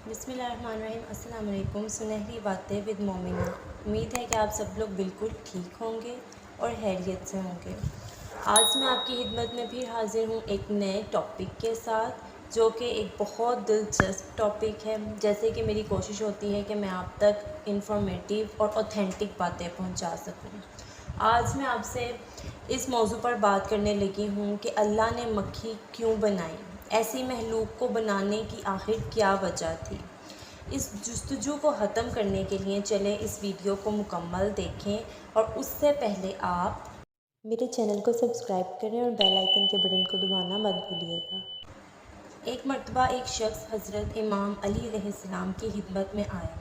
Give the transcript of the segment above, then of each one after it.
بسم اللہ الرحمن الرحیم۔ السلام علیکم۔ سنہری باتیں ود مومنہ۔ امید ہے کہ آپ سب لوگ بالکل ٹھیک ہوں گے اور خیریت سے ہوں گے۔ آج میں آپ کی خدمت میں پھر حاضر ہوں ایک نئے ٹاپک کے ساتھ، جو کہ ایک بہت دلچسپ ٹاپک ہے۔ جیسے کہ میری کوشش ہوتی ہے کہ میں آپ تک انفارمیٹیو اور اوتھینٹک باتیں پہنچا سکوں۔ آج میں آپ سے اس موضوع پر بات کرنے لگی ہوں کہ اللہ نے مکھی کیوں بنائی، ایسی مخلوق کو بنانے کی آخر کیا وجہ تھی۔ اس جستجو کو ختم کرنے کے لیے چلیں اس ویڈیو کو مکمل دیکھیں، اور اس سے پہلے آپ میرے چینل کو سبسکرائب کریں اور بیل آئیکن کے بٹن کو دبانا مت بھولیے گا۔ ایک مرتبہ ایک شخص حضرت امام علی علیہ السلام کی خدمت میں آیا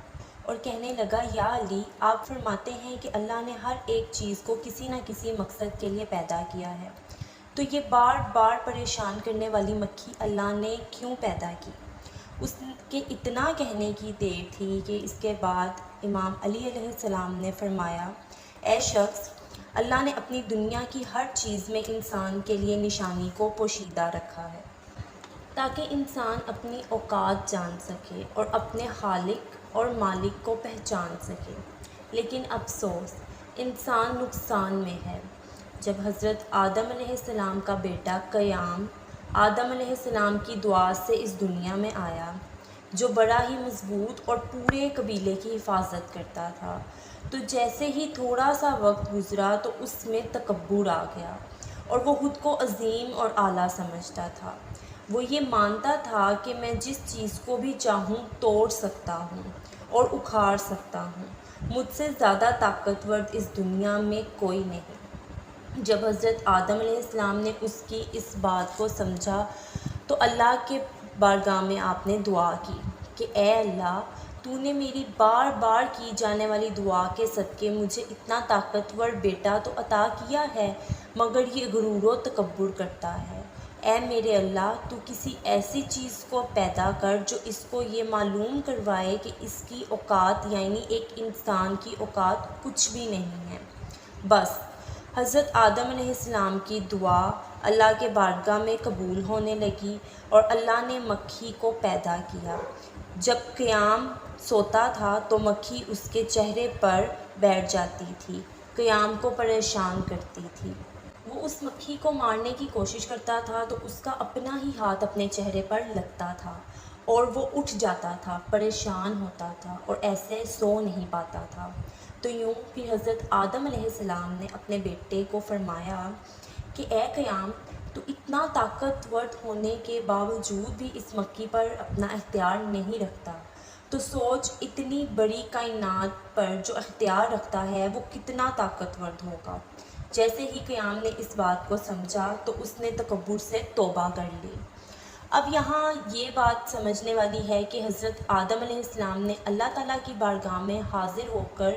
اور کہنے لگا، یا علی، آپ فرماتے ہیں کہ اللہ نے ہر ایک چیز کو کسی نہ کسی مقصد کے لیے پیدا کیا ہے، تو یہ بار بار پریشان کرنے والی مکھی اللہ نے کیوں پیدا کی؟ اس کے اتنا کہنے کی دیر تھی کہ اس کے بعد امام علی علیہ السلام نے فرمایا، اے شخص، اللہ نے اپنی دنیا کی ہر چیز میں انسان کے لیے نشانی کو پوشیدہ رکھا ہے، تاکہ انسان اپنی اوقات جان سکے اور اپنے خالق اور مالک کو پہچان سکے۔ لیکن افسوس، انسان نقصان میں ہے۔ جب حضرت آدم علیہ السلام کا بیٹا قیام آدم علیہ السلام کی دعا سے اس دنیا میں آیا، جو بڑا ہی مضبوط اور پورے قبیلے کی حفاظت کرتا تھا، تو جیسے ہی تھوڑا سا وقت گزرا تو اس میں تکبر آ گیا، اور وہ خود کو عظیم اور اعلیٰ سمجھتا تھا۔ وہ یہ مانتا تھا کہ میں جس چیز کو بھی چاہوں توڑ سکتا ہوں اور اکھاڑ سکتا ہوں، مجھ سے زیادہ طاقتور اس دنیا میں کوئی نہیں۔ جب حضرت آدم علیہ السلام نے اس کی اس بات کو سمجھا تو اللہ کے بارگاہ میں آپ نے دعا کی کہ اے اللہ، تو نے میری بار بار کی جانے والی دعا کے صدقے مجھے اتنا طاقتور بیٹا تو عطا کیا ہے، مگر یہ غرور و تکبر کرتا ہے۔ اے میرے اللہ، تو کسی ایسی چیز کو پیدا کر جو اس کو یہ معلوم کروائے کہ اس کی اوقات، یعنی ایک انسان کی اوقات، کچھ بھی نہیں ہے۔ بس حضرت آدم علیہ السلام کی دعا اللہ کے بارگاہ میں قبول ہونے لگی اور اللہ نے مکھی کو پیدا کیا۔ جب قیام سوتا تھا تو مکھی اس کے چہرے پر بیٹھ جاتی تھی، قیام کو پریشان کرتی تھی۔ وہ اس مکھی کو مارنے کی کوشش کرتا تھا تو اس کا اپنا ہی ہاتھ اپنے چہرے پر لگتا تھا اور وہ اٹھ جاتا تھا، پریشان ہوتا تھا اور ایسے سو نہیں پاتا تھا۔ تو یوں پھر حضرت آدم علیہ السلام نے اپنے بیٹے کو فرمایا کہ اے قیام، تو اتنا طاقتور ہونے کے باوجود بھی اس مکھی پر اپنا اختیار نہیں رکھتا، تو سوچ اتنی بڑی کائنات پر جو اختیار رکھتا ہے وہ کتنا طاقتور ہوگا۔ جیسے ہی قیام نے اس بات کو سمجھا تو اس نے تکبر سے توبہ کر لی۔ اب یہاں یہ بات سمجھنے والی ہے کہ حضرت آدم علیہ السلام نے اللہ تعالیٰ کی بارگاہ میں حاضر ہو کر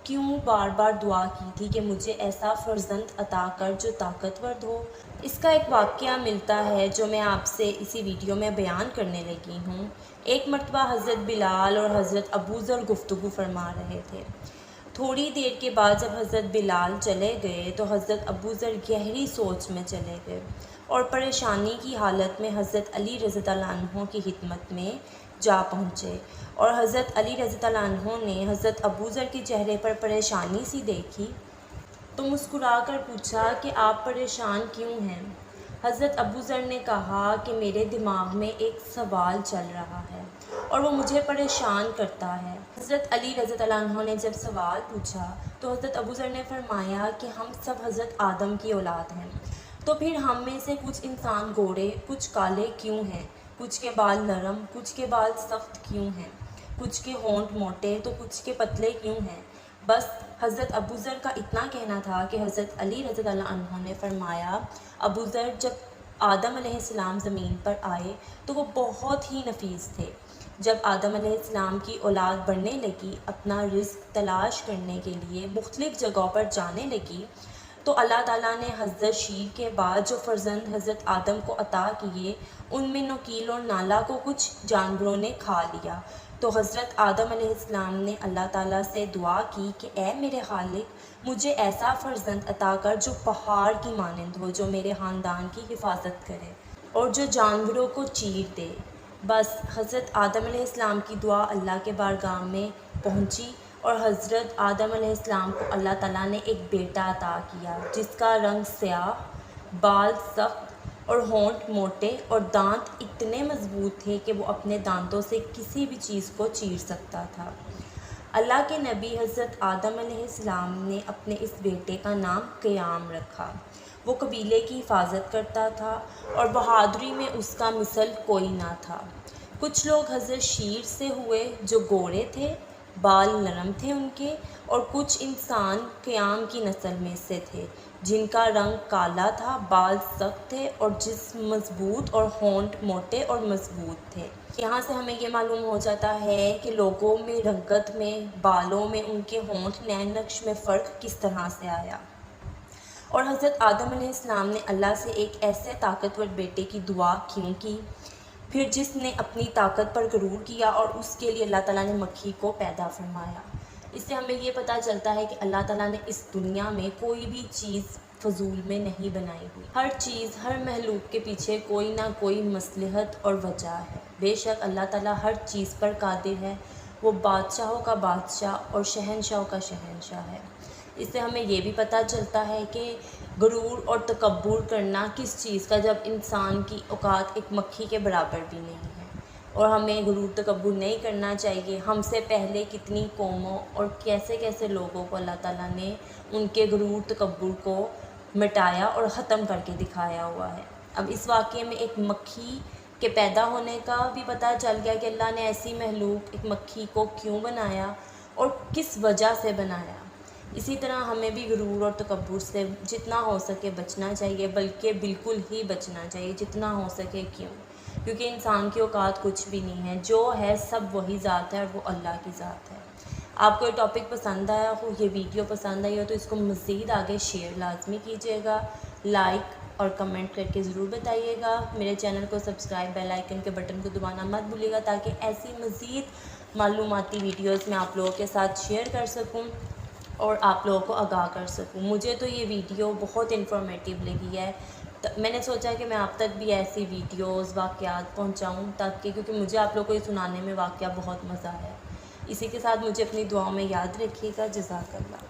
کیوں بار بار دعا کی تھی کہ مجھے ایسا فرزند عطا کر جو طاقتور ہو۔ اس کا ایک واقعہ ملتا ہے جو میں آپ سے اسی ویڈیو میں بیان کرنے لگی ہوں۔ ایک مرتبہ حضرت بلال اور حضرت ابو ذر گفتگو فرما رہے تھے۔ تھوڑی دیر کے بعد جب حضرت بلال چلے گئے تو حضرت ابو ذر گہری سوچ میں چلے گئے اور پریشانی کی حالت میں حضرت علی رضی اللہ عنہ کی خدمت میں جا پہنچے، اور حضرت علی رضی اللہ عنہ نے حضرت ابو ذر کے چہرے پر پریشانی سی دیکھی تو مسکرا کر پوچھا کہ آپ پریشان کیوں ہیں؟ حضرت ابو ذر نے کہا کہ میرے دماغ میں ایک سوال چل رہا ہے اور وہ مجھے پریشان کرتا ہے۔ حضرت علی رضی اللہ عنہ نے جب سوال پوچھا تو حضرت ابو ذر نے فرمایا کہ ہم سب حضرت آدم کی اولاد ہیں، تو پھر ہم میں سے کچھ انسان گورے، کچھ کالے کیوں ہیں؟ کچھ کے بال نرم، کچھ کے بال سخت کیوں ہیں؟ کچھ کے ہونٹ موٹے تو کچھ کے پتلے کیوں ہیں؟ بس حضرت ابو ذر کا اتنا کہنا تھا کہ حضرت علی رضی اللہ عنہ نے فرمایا، ابو ذر، جب آدم علیہ السلام زمین پر آئے تو وہ بہت ہی نفیس تھے۔ جب آدم علیہ السلام کی اولاد بڑھنے لگی، اپنا رزق تلاش کرنے کے لیے مختلف جگہوں پر جانے لگی، تو اللہ تعالیٰ نے حضرت شیر کے بعد جو فرزند حضرت آدم کو عطا کیے، ان میں نکیل اور نالا کو کچھ جانوروں نے کھا لیا۔ تو حضرت آدم علیہ السلام نے اللہ تعالیٰ سے دعا کی کہ اے میرے خالق، مجھے ایسا فرزند عطا کر جو پہاڑ کی مانند ہو، جو میرے خاندان کی حفاظت کرے اور جو جانوروں کو چیر دے۔ بس حضرت آدم علیہ السلام کی دعا اللہ کے بارگاہ میں پہنچی اور حضرت آدم علیہ السلام کو اللہ تعالیٰ نے ایک بیٹا عطا کیا جس کا رنگ سیاہ، بال سخت اور ہونٹ موٹے اور دانت اتنے مضبوط تھے کہ وہ اپنے دانتوں سے کسی بھی چیز کو چیر سکتا تھا۔ اللہ کے نبی حضرت آدم علیہ السلام نے اپنے اس بیٹے کا نام قیام رکھا۔ وہ قبیلے کی حفاظت کرتا تھا اور بہادری میں اس کا مثل کوئی نہ تھا۔ کچھ لوگ حضرت شیر سے ہوئے جو گورے تھے، بال نرم تھے ان کے، اور کچھ انسان قیام کی نسل میں سے تھے جن کا رنگ کالا تھا، بال سخت تھے اور جسم مضبوط اور ہونٹ موٹے اور مضبوط تھے۔ یہاں سے ہمیں یہ معلوم ہو جاتا ہے کہ لوگوں میں، رنگت میں، بالوں میں، ان کے ہونٹ نین نقش میں فرق کس طرح سے آیا۔ اور حضرت آدم علیہ السلام نے اللہ سے ایک ایسے طاقتور بیٹے کی دعا کیوں کی؟ پھر جس نے اپنی طاقت پر غرور کیا، اور اس کے لیے اللہ تعالیٰ نے مکھی کو پیدا فرمایا۔ اس سے ہمیں یہ پتہ چلتا ہے کہ اللہ تعالیٰ نے اس دنیا میں کوئی بھی چیز فضول میں نہیں بنائی ہوئی۔ ہر چیز، ہر مخلوق کے پیچھے کوئی نہ کوئی مصلحت اور وجہ ہے۔ بے شک اللہ تعالیٰ ہر چیز پر قادر ہے، وہ بادشاہوں کا بادشاہ اور شہنشاہوں کا شہنشاہ ہے۔ اس سے ہمیں یہ بھی پتہ چلتا ہے کہ غرور اور تکبر کرنا کس چیز کا، جب انسان کی اوقات ایک مکھی کے برابر بھی نہیں ہے، اور ہمیں غرور تکبر نہیں کرنا چاہیے۔ ہم سے پہلے کتنی قوموں اور کیسے کیسے لوگوں کو اللہ تعالیٰ نے ان کے غرور تکبر کو مٹایا اور ختم کر کے دکھایا ہوا ہے۔ اب اس واقعے میں ایک مکھی کے پیدا ہونے کا بھی پتہ چل گیا کہ اللہ نے ایسی مخلوق ایک مکھی کو کیوں بنایا اور کس وجہ سے بنایا۔ اسی طرح ہمیں بھی غرور اور تکبر سے جتنا ہو سکے بچنا چاہیے، بلکہ بالکل ہی بچنا چاہیے، جتنا ہو سکے۔ کیونکہ انسان کی اوقات کچھ بھی نہیں ہے، جو ہے سب وہی ذات ہے اور وہ اللہ کی ذات ہے۔ آپ کو یہ ٹاپک پسند آیا ہو، یہ ویڈیو پسند آئی ہو تو اس کو مزید آگے شیئر لازمی کیجیے گا، لائک اور کمنٹ کر کے ضرور بتائیے گا۔ میرے چینل کو سبسکرائب، بیل آئیکن کے بٹن کو دبانا مت بھولیے گا تاکہ ایسی مزید معلوماتی ویڈیوز میں آپ لوگوں کے ساتھ شیئر کر سکوں اور آپ لوگوں کو آگاہ کر سکوں۔ مجھے تو یہ ویڈیو بہت انفارمیٹیو لگی ہے، میں نے سوچا کہ میں آپ تک بھی ایسی ویڈیوز، واقعات پہنچاؤں، تاکہ کیونکہ مجھے آپ لوگوں کو یہ سنانے میں واقعہ بہت مزہ ہے۔ اسی کے ساتھ مجھے اپنی دعاؤں میں یاد رکھیے گا۔ جزاک اللہ۔